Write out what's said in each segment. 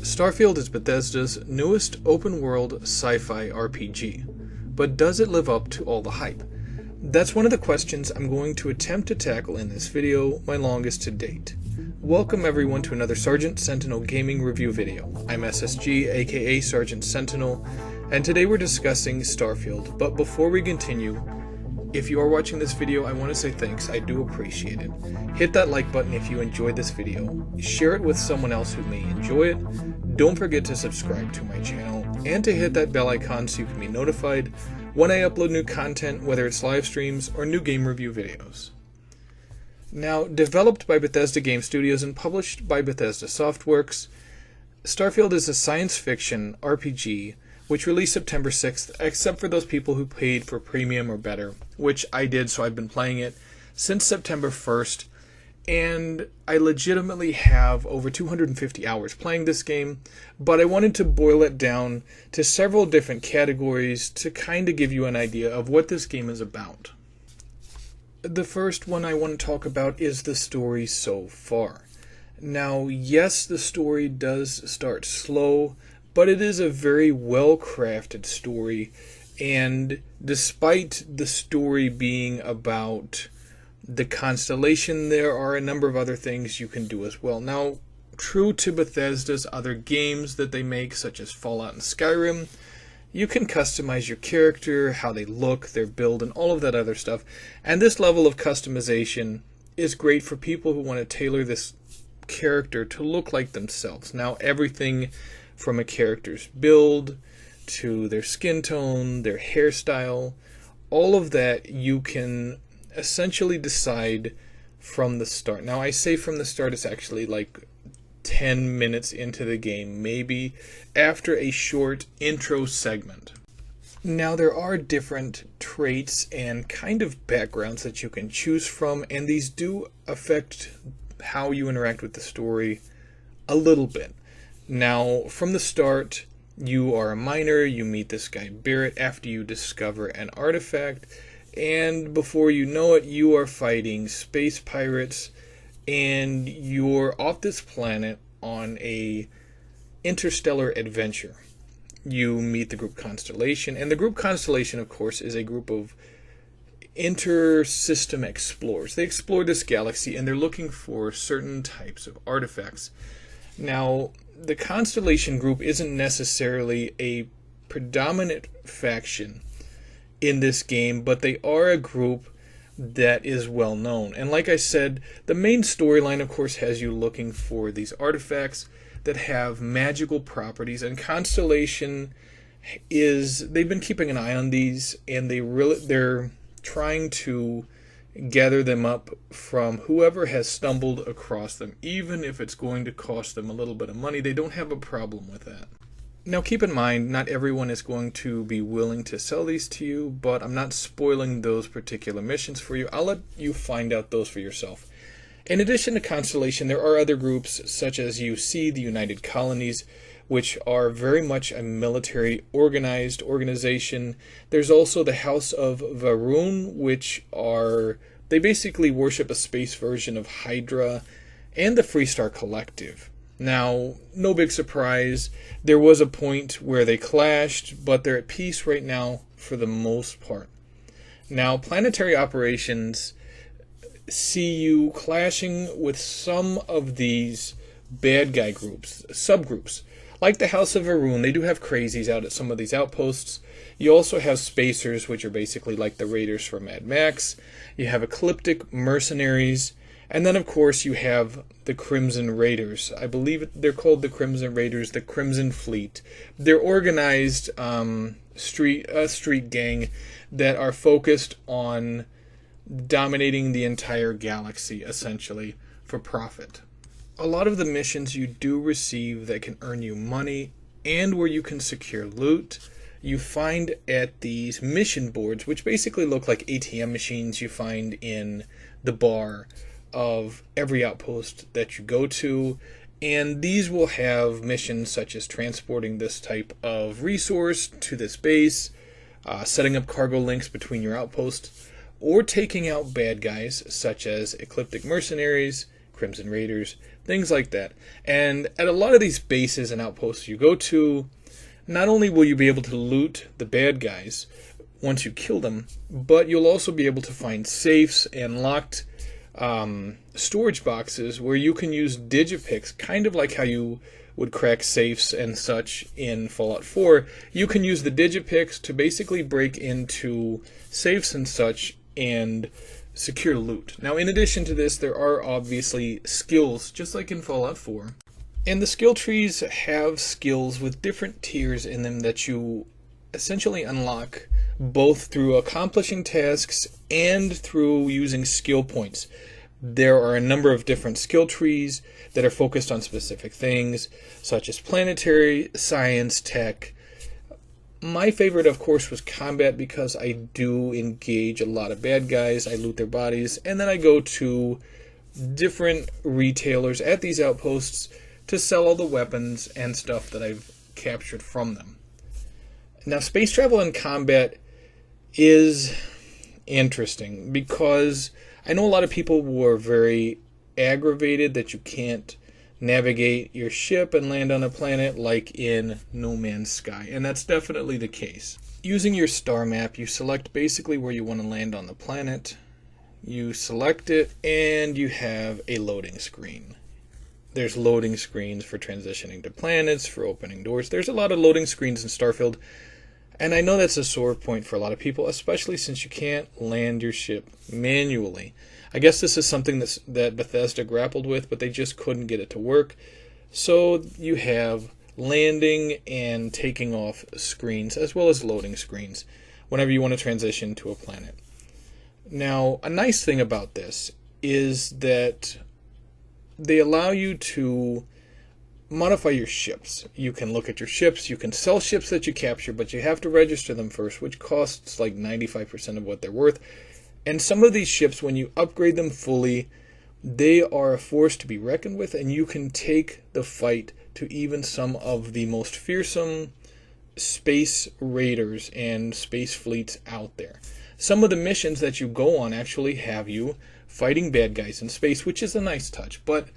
Starfield is Bethesda's newest open-world sci-fi RPG, but does it live up to all the hype? That's one of the questions I'm going to attempt to tackle in this video, my longest to date. Welcome everyone to another Sergeant Sentinel gaming review video. I'm SSG, aka Sergeant Sentinel, and today we're discussing Starfield, but before we continue, if you are watching this video, I want to say thanks. I do appreciate it. Hit that like button if you enjoyed this video. Share it with someone else who may enjoy it. Don't forget to subscribe to my channel and to hit that bell icon so you can be notified when I upload new content, whether it's live streams or new game review videos. Now, developed by Bethesda Game Studios and published by Bethesda Softworks, Starfield is a science fiction RPG which released September 6th, except for those people who paid for premium or better, which I did, so I've been playing it since September 1st, and I legitimately have over 250 hours playing this game, but I wanted to boil it down to several different categories to kind of give you an idea of what this game is about. The first one I want to talk about is the story so far. Now, yes, the story does start slow, but it is a very well-crafted story, and despite the story being about the constellation, there are a number of other things you can do as well. Now, true to Bethesda's other games that they make, such as Fallout and Skyrim, you can customize your character, how they look, their build, and all of that other stuff. And this level of customization is great for people who want to tailor this character to look like themselves. Now, everything from a character's build to their skin tone, their hairstyle, all of that you can essentially decide from the start. Now, I say from the start, it's actually like 10 minutes into the game, maybe after a short intro segment. Now, there are different traits and kind of backgrounds that you can choose from, and these do affect how you interact with the story a little bit. Now, from the start, you are a miner, you meet this guy Barrett after you discover an artifact, and before you know it, you are fighting space pirates, and you're off this planet on a interstellar adventure. You meet the group Constellation, and the group Constellation, of course, is a group of inter-system explorers. They explore this galaxy, and they're looking for certain types of artifacts. Now, the Constellation group isn't necessarily a predominant faction in this game, but they are a group that is well known. And like I said, the main storyline, of course, has you looking for these artifacts that have magical properties, and Constellation they've been keeping an eye on these, and they're trying to gather them up from whoever has stumbled across them. Even if it's going to cost them a little bit of money, they don't have a problem with that. Now, keep in mind, not everyone is going to be willing to sell these to you, but I'm not spoiling those particular missions for you. I'll let you find out those for yourself. In addition to Constellation, there are other groups such as UC, the United Colonies, which are very much a military organized organization. There's also the House of Varun, which they basically worship a space version of Hydra, and the Freestar Collective. Now, no big surprise, there was a point where they clashed, but they're at peace right now for the most part. Now, Planetary Operations see you clashing with some of these bad guy groups, subgroups. Like the House of Varun, they do have crazies out at some of these outposts. You also have spacers, which are basically like the raiders from Mad Max. You have ecliptic mercenaries. And then, of course, you have the Crimson Raiders. I believe they're called the Crimson Raiders, the Crimson Fleet. They're organized street gang that are focused on dominating the entire galaxy, essentially, for profit. A lot of the missions you do receive that can earn you money and where you can secure loot, you find at these mission boards, which basically look like ATM machines you find in the bar of every outpost that you go to. And these will have missions such as transporting this type of resource to this base, setting up cargo links between your outposts, or taking out bad guys such as ecliptic mercenaries, Crimson Raiders, things like that. And at a lot of these bases and outposts you go to, not only will you be able to loot the bad guys once you kill them, but you'll also be able to find safes and locked storage boxes where you can use digipicks, kind of like how you would crack safes and such in Fallout 4. You can use the digipicks to basically break into safes and such and secure loot. Now, in addition to this, there are obviously skills, just like in Fallout 4. And the skill trees have skills with different tiers in them that you essentially unlock both through accomplishing tasks and through using skill points. There are a number of different skill trees that are focused on specific things, such as planetary, science, tech. My favorite, of course, was combat because I do engage a lot of bad guys. I loot their bodies, and then I go to different retailers at these outposts to sell all the weapons and stuff that I've captured from them. Now, space travel and combat is interesting because I know a lot of people were very aggravated that you can't navigate your ship and land on a planet like in No Man's Sky, and that's definitely the case. Using your star map, you select basically where you want to land on the planet, you select it, and you have a loading screen. There's loading screens for transitioning to planets, for opening doors. There's a lot of loading screens in Starfield, and I know that's a sore point for a lot of people, especially since you can't land your ship manually. I guess this is something that Bethesda grappled with, but they just couldn't get it to work. So you have landing and taking off screens, as well as loading screens, whenever you want to transition to a planet. Now, a nice thing about this is that they allow you to modify your ships. You can look at your ships, you can sell ships that you capture, but you have to register them first, which costs like 95% of what they're worth. And some of these ships, when you upgrade them fully, they are a force to be reckoned with, and you can take the fight to even some of the most fearsome space raiders and space fleets out there. Some of the missions that you go on actually have you fighting bad guys in space, which is a nice touch, but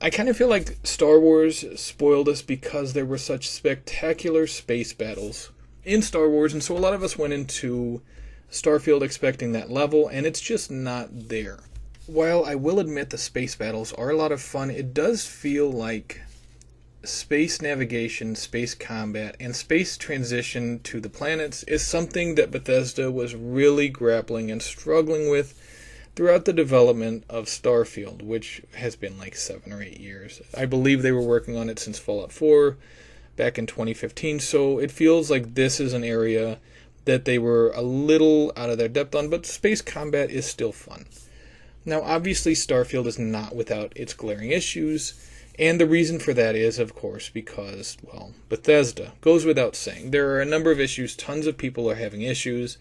I kind of feel like Star Wars spoiled us because there were such spectacular space battles in Star Wars, and so a lot of us went into Starfield expecting that level, and it's just not there. While I will admit the space battles are a lot of fun, it does feel like space navigation, space combat, and space transition to the planets is something that Bethesda was really grappling and struggling with throughout the development of Starfield, which has been like 7 or 8 years. I believe they were working on it since Fallout 4 back in 2015, so it feels like this is an area that they were a little out of their depth on, but space combat is still fun. Now, obviously, Starfield is not without its glaring issues, and the reason for that is, of course, because, well, Bethesda goes without saying. There are a number of issues, tons of people are having issues,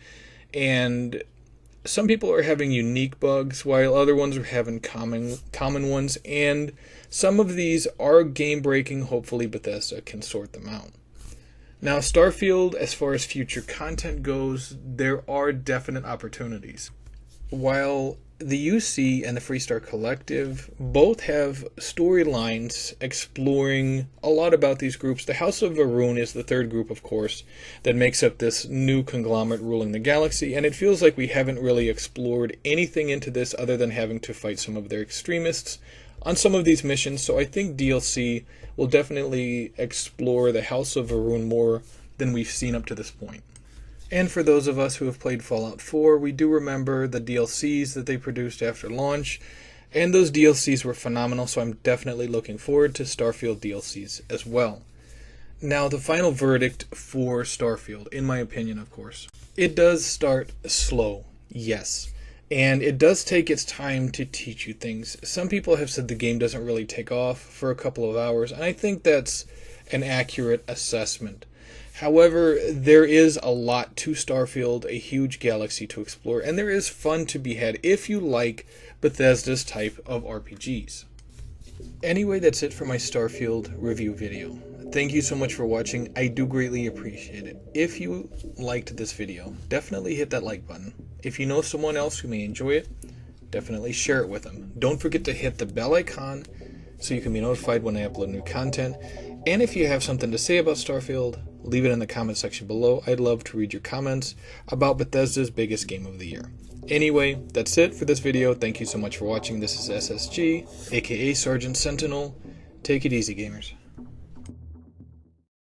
and some people are having unique bugs, while other ones are having common ones, and some of these are game-breaking. Hopefully Bethesda can sort them out. Now, Starfield, as far as future content goes, there are definite opportunities. While the UC and the Freestar Collective both have storylines exploring a lot about these groups, the House of Varun is the third group, of course, that makes up this new conglomerate ruling the galaxy, and it feels like we haven't really explored anything into this other than having to fight some of their extremists on some of these missions, so I think DLC will definitely explore the House of Varun more than we've seen up to this point. And for those of us who have played Fallout 4, we do remember the DLCs that they produced after launch, and those DLCs were phenomenal, so I'm definitely looking forward to Starfield DLCs as well. Now, the final verdict for Starfield, in my opinion, of course. It does start slow, yes. And it does take its time to teach you things. Some people have said the game doesn't really take off for a couple of hours, and I think that's an accurate assessment. However, there is a lot to Starfield, a huge galaxy to explore, and there is fun to be had if you like Bethesda's type of RPGs. Anyway, that's it for my Starfield review video. Thank you so much for watching. I do greatly appreciate it. If you liked this video, definitely hit that like button. If you know someone else who may enjoy it, definitely share it with them. Don't forget to hit the bell icon so you can be notified when I upload new content. And if you have something to say about Starfield, leave it in the comment section below. I'd love to read your comments about Bethesda's biggest game of the year. Anyway, that's it for this video. Thank you so much for watching. This is SSG, aka Sergeant Sentinel. Take it easy, gamers.